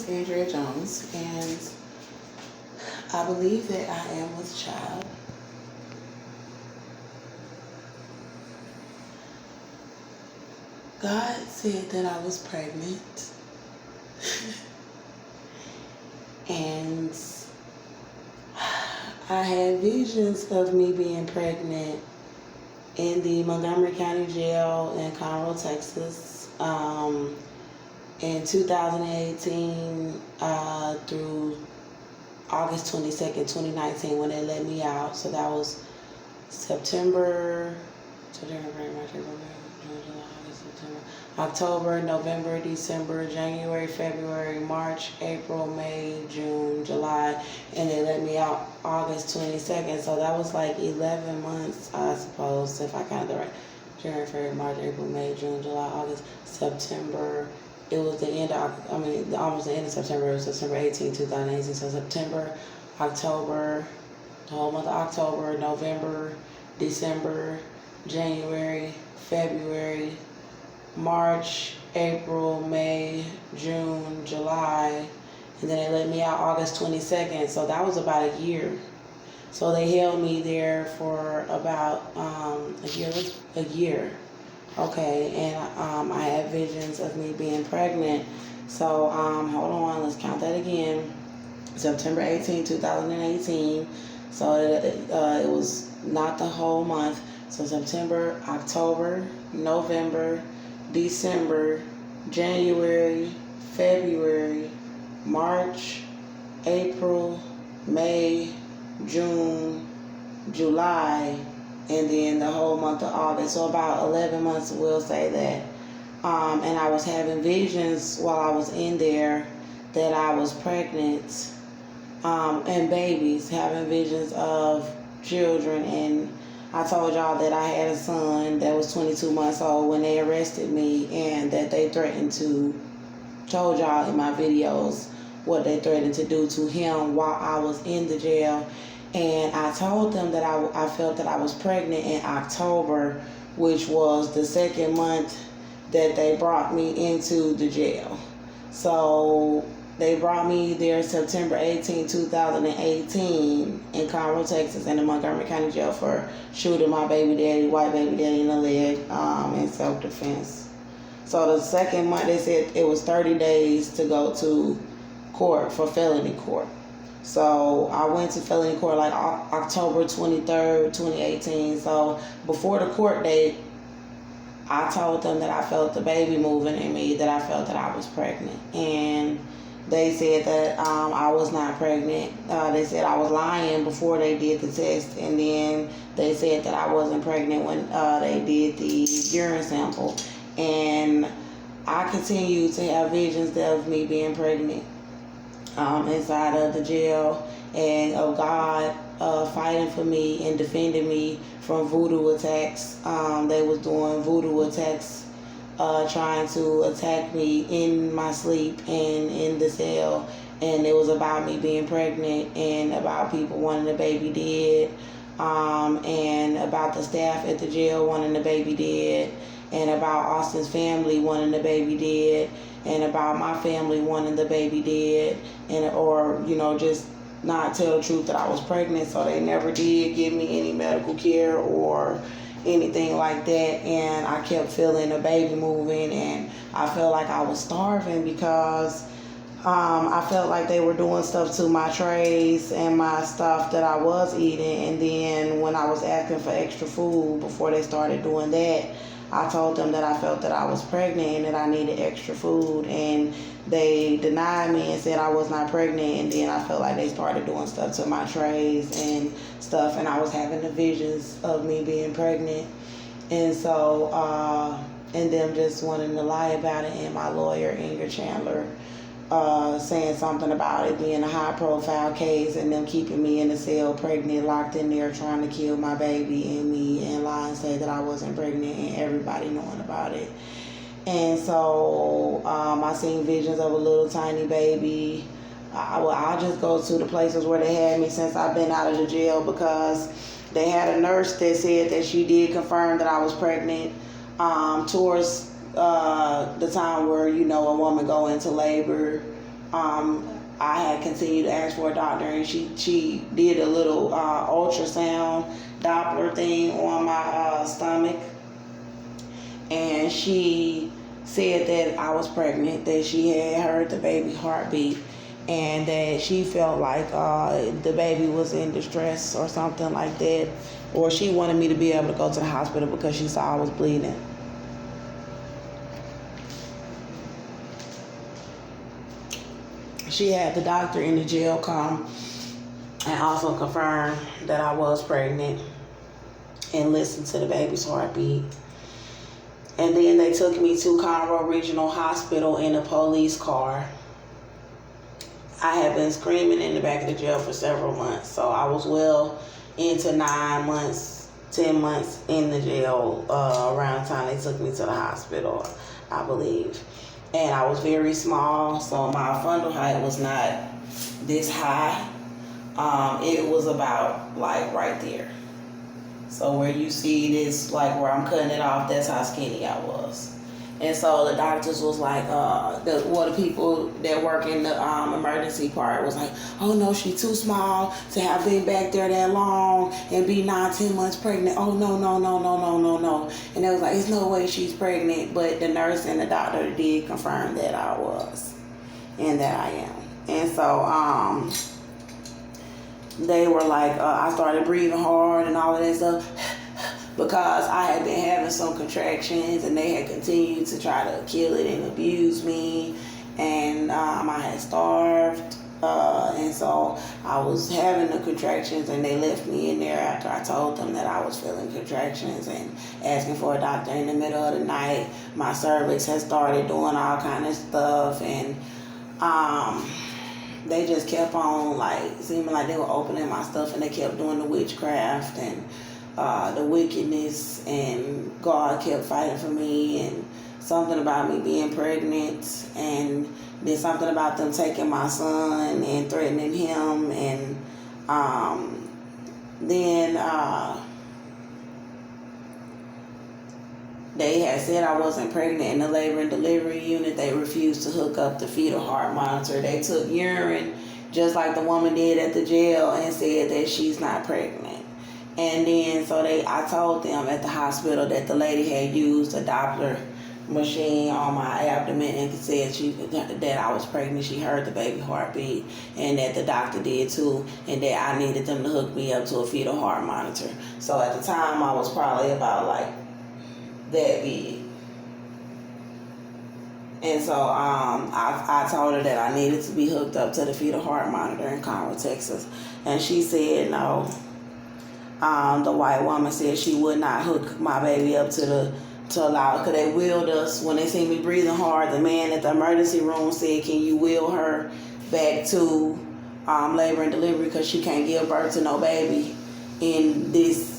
is Andrea Jones, and I believe that I am with child. God said that I was pregnant, and I had visions of me being pregnant in the Montgomery County Jail in Conroe, Texas, in 2018 through August 22nd, 2019, when they let me out. So that was September, October, November, December, January, February, March, April, May, June, July, and they let me out August 22nd. So that was like 11 months, I suppose, if I counted the right. January, February, March, April, May, June, July, August, September. It was the end of, almost the end of September. It was September 18, 2018. So September, October, the whole month of October, November, December, January, February, March, April, May, June, July, and then they let me out August 22nd. So that was about a year. So they held me there for about a year. Okay, and I had visions of me being pregnant. So hold on, let's count that again. September 18, 2018. So it was not the whole month. So September, October, November, December, January, February, March, April, May, June, July, and then the whole month of August. So about 11 months, we'll say that. And I was having visions while I was in there that I was pregnant, and babies, having visions of children. And I told y'all that I had a son that was 22 months old when they arrested me, and that they told y'all in my videos what they threatened to do to him while I was in the jail. And I told them that I felt that I was pregnant in October, which was the second month that they brought me into the jail. So they brought me there September 18, 2018 in Conroe, Texas, in the Montgomery County Jail for shooting my baby daddy, white baby daddy, in the leg in self-defense. So the second month, they said it was 30 days to go to court for felony court. So I went to felony court like October 23rd, 2018. So before the court date, I told them that I felt the baby moving in me, that I felt that I was pregnant. And they said that I was not pregnant. They said I was lying before they did the test. And then they said that I wasn't pregnant when they did the urine sample. And I continued to have visions of me being pregnant inside of the jail, and of God fighting for me and defending me from voodoo attacks. They was doing voodoo attacks, trying to attack me in my sleep and in the cell. And it was about me being pregnant, and about people wanting the baby dead, and about the staff at the jail wanting the baby dead, and about Austin's family wanting the baby dead, and about my family wanting the baby dead, or just not tell the truth that I was pregnant. So they never did give me any medical care or anything like that. And I kept feeling the baby moving, and I felt like I was starving because I felt like they were doing stuff to my trays and my stuff that I was eating. And then when I was asking for extra food before they started doing that, I told them that I felt that I was pregnant and that I needed extra food, and they denied me and said I was not pregnant. And then I felt like they started doing stuff to my trays and stuff, and I was having the visions of me being pregnant. And so, and them just wanting to lie about it, and my lawyer, Inger Chandler, saying something about it being a high-profile case, and them keeping me in the cell pregnant, locked in there, trying to kill my baby and me, and lie and say that I wasn't pregnant, and everybody knowing about it. And so I seen visions of a little tiny baby. I just go to the places where they had me since I've been out of the jail, because they had a nurse that said that she did confirm that I was pregnant towards the time where a woman go into labor, I had continued to ask for a doctor, and she did a little ultrasound Doppler thing on my stomach, and she said that I was pregnant, that she had heard the baby heartbeat, and that she felt like the baby was in distress or something like that, or she wanted me to be able to go to the hospital because she saw I was bleeding. She had the doctor in the jail come and also confirm that I was pregnant and listen to the baby's heartbeat. And then they took me to Conroe Regional Hospital in a police car. I had been screaming in the back of the jail for several months, so I was well into 9 months, 10 months in the jail around the time they took me to the hospital, I believe. And I was very small, so my fundal height was not this high. It was about like right there. So where you see this, like where I'm cutting it off, that's how skinny I was. And so the doctors was like, the people that work in the emergency part was like, oh no, she's too small to have been back there that long and be 9-10 months pregnant. Oh no. And they was like, there's no way she's pregnant. But the nurse and the doctor did confirm that I was and that I am. And so they were like, I started breathing hard and all of that stuff, because I had been having some contractions and they had continued to try to kill it and abuse me, and I had starved, and so I was having the contractions, and they left me in there after I told them that I was feeling contractions and asking for a doctor in the middle of the night. My cervix had started doing all kind of stuff, and they just kept on like seeming like they were opening my stuff, and they kept doing the witchcraft and the wickedness, and God kept fighting for me, and something about me being pregnant, and then something about them taking my son and threatening him, and then they had said I wasn't pregnant in the labor and delivery unit. They refused to hook up the fetal heart monitor. They took urine just like the woman did at the jail and said that she's not pregnant. And then I told them at the hospital that the lady had used a Doppler machine on my abdomen and said that I was pregnant. She heard the baby heartbeat, and that the doctor did too, and that I needed them to hook me up to a fetal heart monitor. So at the time I was probably about like that big. And so I told her that I needed to be hooked up to the fetal heart monitor in Conroe, Texas. And she said no. The white woman said she would not hook my baby up to allow, because they wheeled us when they see me breathing hard. The man at the emergency room said, can you wheel her back to labor and delivery, because she can't give birth to no baby in this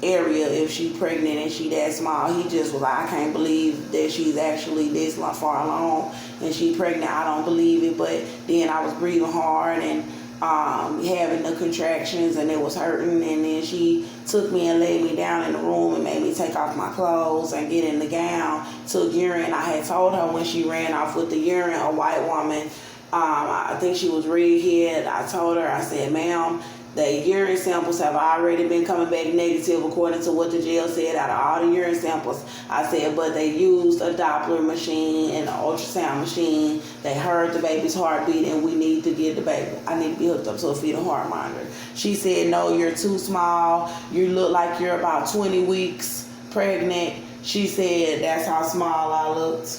area if she's pregnant and she that small. He just was like, I can't believe that she's actually this far along and she's pregnant. I don't believe it. But then I was breathing hard and having the contractions, and it was hurting, and then she took me and laid me down in the room and made me take off my clothes and get in the gown, took urine. I had told her when she ran off with the urine, a white woman, I think she was redhead, I told her, I said, ma'am, the urine samples have already been coming back negative according to what the jail said out of all the urine samples. I said, but they used a Doppler machine and an ultrasound machine. They heard the baby's heartbeat, and we need to get the baby. I need to be hooked up to a fetal heart monitor. She said, no, you're too small. You look like you're about 20 weeks pregnant. She said, that's how small I looked.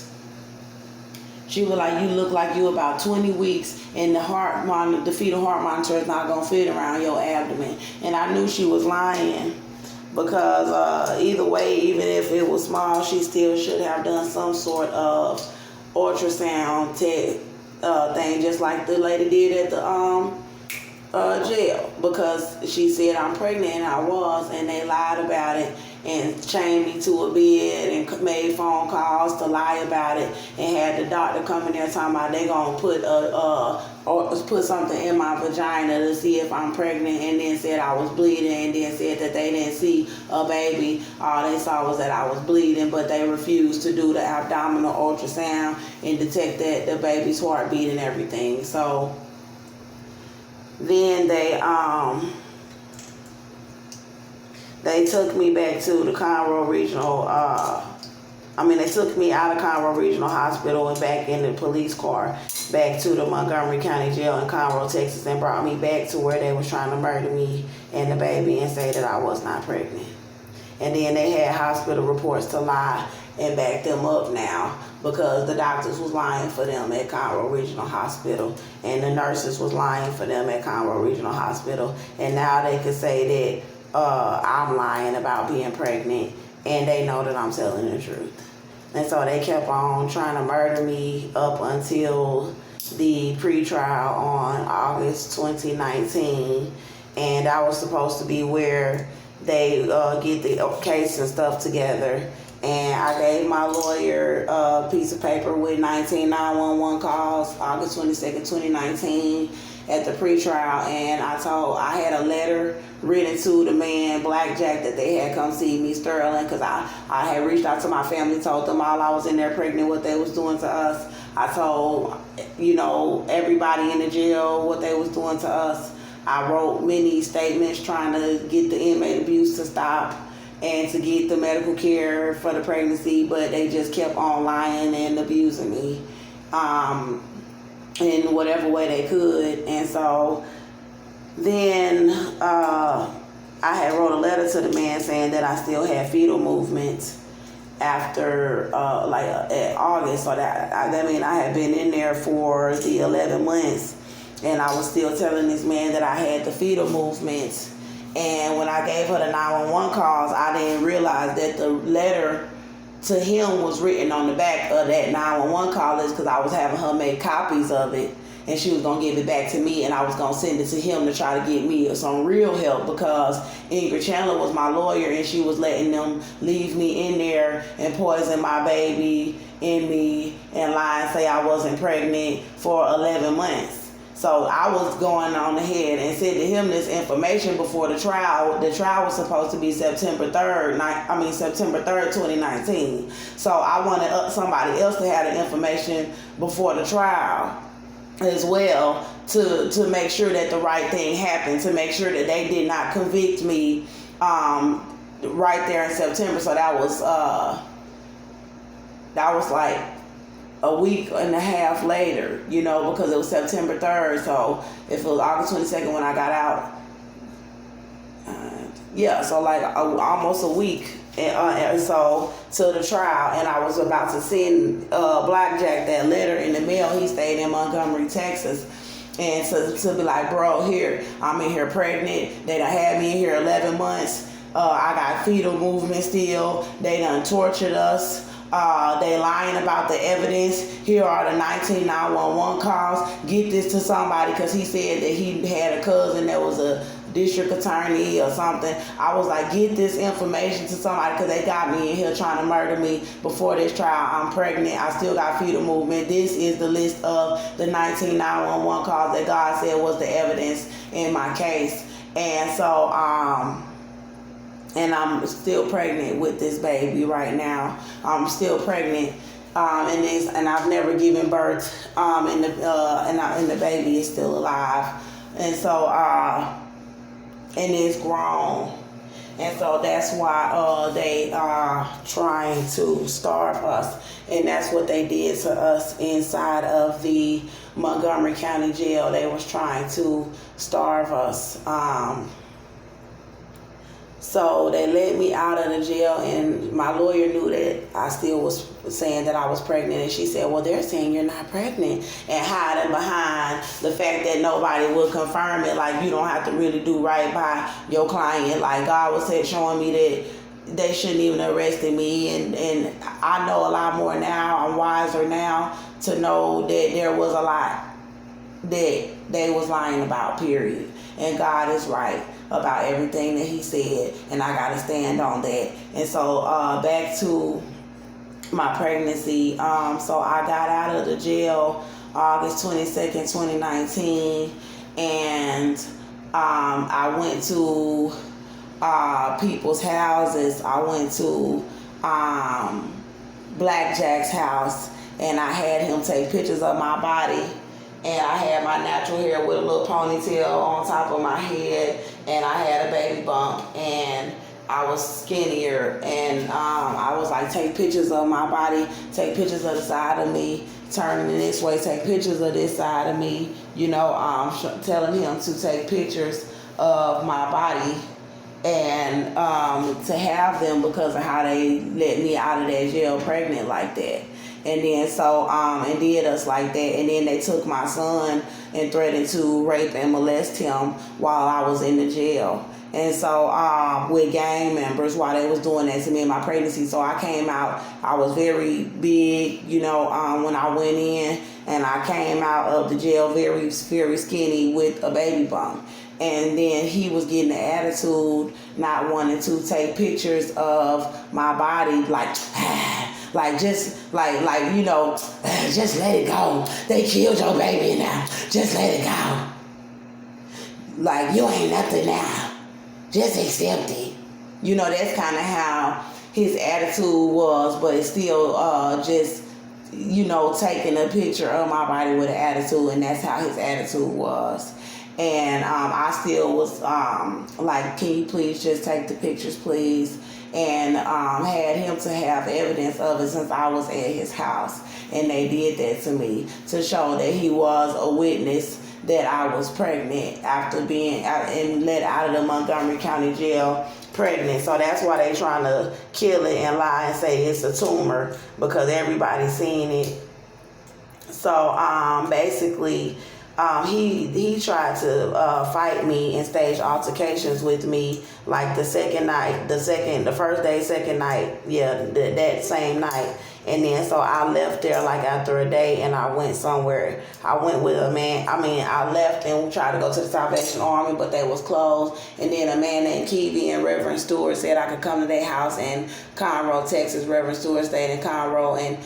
She was like, you look like you about 20 weeks, and the fetal heart monitor is not going to fit around your abdomen. And I knew she was lying, because either way, even if it was small, she still should have done some sort of ultrasound thing, just like the lady did at the jail, because she said I'm pregnant, and I was, and they lied about it. and chained me to a bed and made phone calls to lie about it, and had the doctor come in there talking about they gonna put something in my vagina to see if I'm pregnant, and then said I was bleeding, and then said that they didn't see a baby. All they saw was that I was bleeding, but they refused to do the abdominal ultrasound and detect that the baby's heartbeat and everything. So then they took me back to the Conroe Regional, they took me out of Conroe Regional Hospital and back in the police car back to the Montgomery County Jail in Conroe, Texas, and brought me back to where they was trying to murder me and the baby and say that I was not pregnant. And then they had hospital reports to lie and back them up now, because the doctors was lying for them at Conroe Regional Hospital, and the nurses was lying for them at Conroe Regional Hospital, and now they could say that I'm lying about being pregnant, and they know that I'm telling the truth. And so they kept on trying to murder me up until the pretrial on August 2019, and that was supposed to be where they get the case and stuff together. And I gave my lawyer a piece of paper with 19 911 calls, August 22nd, 2019, at the pretrial, and I had a letter written to the man, Blackjack, that they had come see me, Sterling, because I had reached out to my family, told them all I was in there pregnant, what they was doing to us. I told, everybody in the jail what they was doing to us. I wrote many statements trying to get the inmate abuse to stop and to get the medical care for the pregnancy, but they just kept on lying and abusing me in whatever way they could. And so then I had wrote a letter to the man saying that I still had fetal movements after at August, so that mean I had been in there for the 11 months, and I was still telling this man that I had the fetal movements. And when I gave her the 911 calls, I didn't realize that the letter to him was written on the back of that 911 call list, because I was having her make copies of it, and she was going to give it back to me, and I was going to send it to him to try to get me some real help, because Ingrid Chandler was my lawyer, and she was letting them leave me in there and poison my baby in me and lie and say I wasn't pregnant for 11 months. So I was going on ahead and said to him this information before the trial. The trial was supposed to be September 3rd, 2019. So I wanted somebody else to have the information before the trial as well, to make sure that the right thing happened, to make sure that they did not convict me right there in September. So that was like a week and a half later, because it was September 3rd. So if it was August 22nd when I got out, so like almost a week and so to the trial. And I was about to send Blackjack that letter in the mail. He stayed in Montgomery, Texas. And to be like, bro, here, I'm in here pregnant. They done had me in here 11 months. I got fetal movement still. They done tortured us. They lying about the evidence. Here are the 19 911 calls. Get this to somebody, because he said that he had a cousin that was a district attorney or something. I was like, get this information to somebody, because they got me in here trying to murder me before this trial. I'm pregnant. I still got fetal movement. This is the list of the 19 911 calls that God said was the evidence in my case. And so, and I'm still pregnant with this baby right now. I'm still pregnant, and I've never given birth, and the baby is still alive, and so and it's grown, and so that's why they are trying to starve us, and that's what they did to us inside of the Montgomery County Jail. They was trying to starve us. So they let me out of the jail, and my lawyer knew that I still was saying that I was pregnant, and she said, well, they're saying you're not pregnant, and hiding behind the fact that nobody would confirm it. Like, you don't have to really do right by your client. Like, God was showing me that they shouldn't even arrested me, and I know a lot more now. I'm wiser now to know that there was a lot that they was lying about, period. And God is right about everything that he said, and I gotta stand on that. And so back to my pregnancy. So I got out of the jail August 22nd, 2019, and I went to people's houses. I went to Blackjack's house, and I had him take pictures of my body. And I had my natural hair with a little ponytail on top of my head, and I had a baby bump, and I was skinnier, and I was like, take pictures of my body, take pictures of the side of me, turning this way, take pictures of this side of me, telling him to take pictures of my body, and to have them because of how they let me out of that jail pregnant like that. And then and did us like that. And then they took my son and threatened to rape and molest him while I was in the jail. And so with gang members while they was doing that to me in my pregnancy. So I came out, I was very big, when I went in, and I came out of the jail very, very skinny with a baby bump. And then he was getting the attitude, not wanting to take pictures of my body, just let it go. They killed your baby now. Just let it go. Like, you ain't nothing now. Just accept it. That's kind of how his attitude was, but it's still taking a picture of my body with an attitude, and that's how his attitude was. And I still was like, can you please just take the pictures, please? And had him to have evidence of it since I was at his house. And they did that to me to show that he was a witness that I was pregnant after being out and let out of the Montgomery County Jail pregnant. So that's why they trying to kill it and lie and say it's a tumor, because everybody's seen it. So basically, he tried to fight me and stage altercations with me, like the first day, second night, that same night. And then so I left there like after a day, and I went somewhere. I went with a man. I left and tried to go to the Salvation Army, but they was closed. And then a man named Keevy and Reverend Stewart said I could come to their house in Conroe, Texas. Reverend Stewart stayed in Conroe, and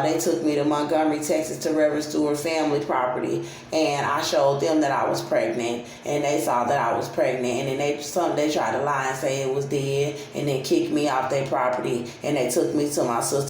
they took me to Montgomery, Texas, to Reverend Stewart's family property. And I showed them that I was pregnant, and they saw that I was pregnant. And then they tried to lie and say it was dead, and then kicked me off their property, and they took me to my sister.